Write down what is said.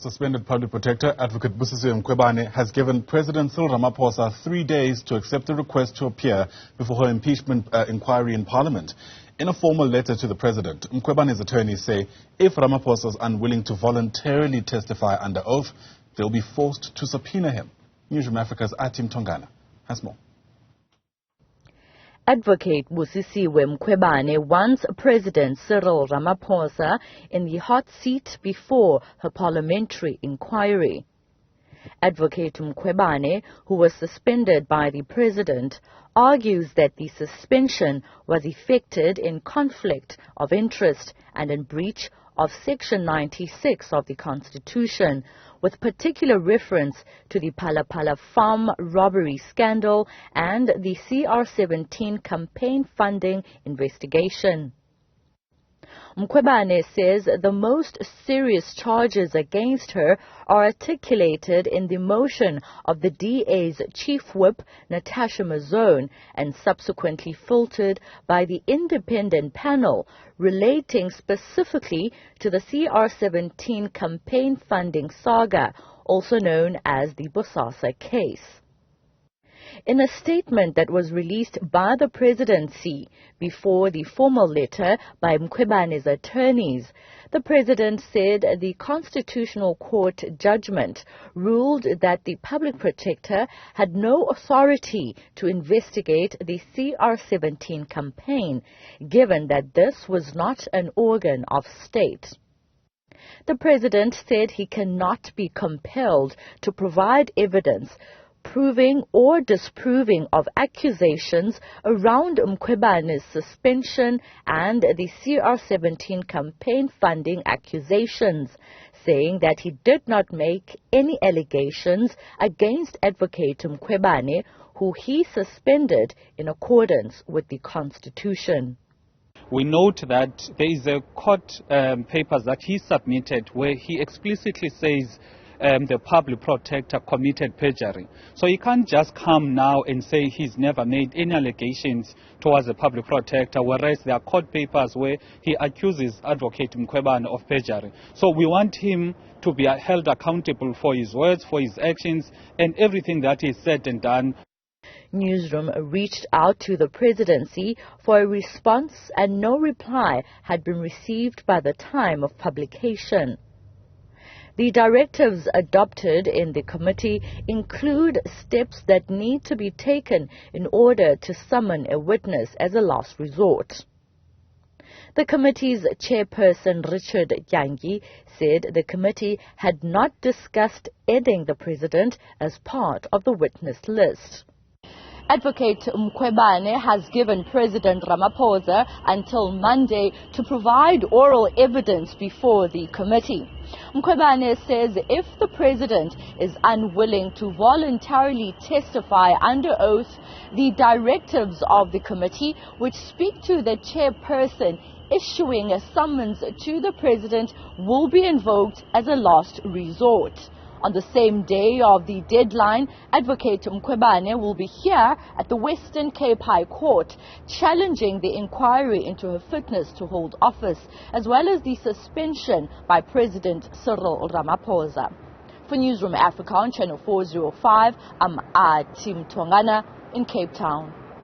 Suspended public protector, Advocate Busisiwe Mkhwebane, has given President Cyril Ramaphosa 3 days to accept a request to appear before her impeachment inquiry in Parliament. In a formal letter to the President, Mkhwebane's attorneys say if Ramaphosa is unwilling to voluntarily testify under oath, they'll be forced to subpoena him. Newzroom Afrika's Athi Mtongana has more. Advocate Busisiwe Mkhwebane wants President Cyril Ramaphosa in the hot seat before her parliamentary inquiry. Advocate Mkhwebane, who was suspended by the President, argues that the suspension was effected in conflict of interest and in breach of Section 96 of the Constitution, with particular reference to the Phala farm robbery scandal and the CR17 campaign funding investigation. Mkhwebane says the most serious charges against her are articulated in the motion of the DA's Chief Whip, Natasha Mazzone, and subsequently filtered by the independent panel, relating specifically to the CR17 campaign funding saga, also known as the Bosasa case. In a statement that was released by the presidency before the formal letter by Mkhwebane's attorneys, the president said the Constitutional Court judgment ruled that the public protector had no authority to investigate the CR17 campaign, given that this was not an organ of state. The president said he cannot be compelled to provide evidence proving or disproving of accusations around Mkhwebane's suspension and the CR17 campaign funding accusations, saying that he did not make any allegations against Advocate Mkhwebane, who he suspended in accordance with the Constitution. We note that there is a court papers that he submitted where he explicitly says the public protector committed perjury. So he can't just come now and say he's never made any allegations towards the public protector, whereas there are court papers where he accuses Advocate Mkhwebane of perjury. So we want him to be held accountable for his words, for his actions, and everything that he said and done. Newzroom reached out to the presidency for a response, and no reply had been received by the time of publication. The directives adopted in the committee include steps that need to be taken in order to summon a witness as a last resort. The committee's chairperson, Richard Yangi, said the committee had not discussed adding the president as part of the witness list. Advocate Mkhwebane has given President Ramaphosa until Monday to provide oral evidence before the committee. Mkhwebane says if the president is unwilling to voluntarily testify under oath, the directives of the committee, which speak to the chairperson issuing a summons to the president, will be invoked as a last resort. On the same day of the deadline, Advocate Mkhwebane will be here at the Western Cape High Court, challenging the inquiry into her fitness to hold office, as well as the suspension by President Cyril Ramaphosa. For Newzroom Afrika on Channel 405, I'm Athi Mtongana in Cape Town.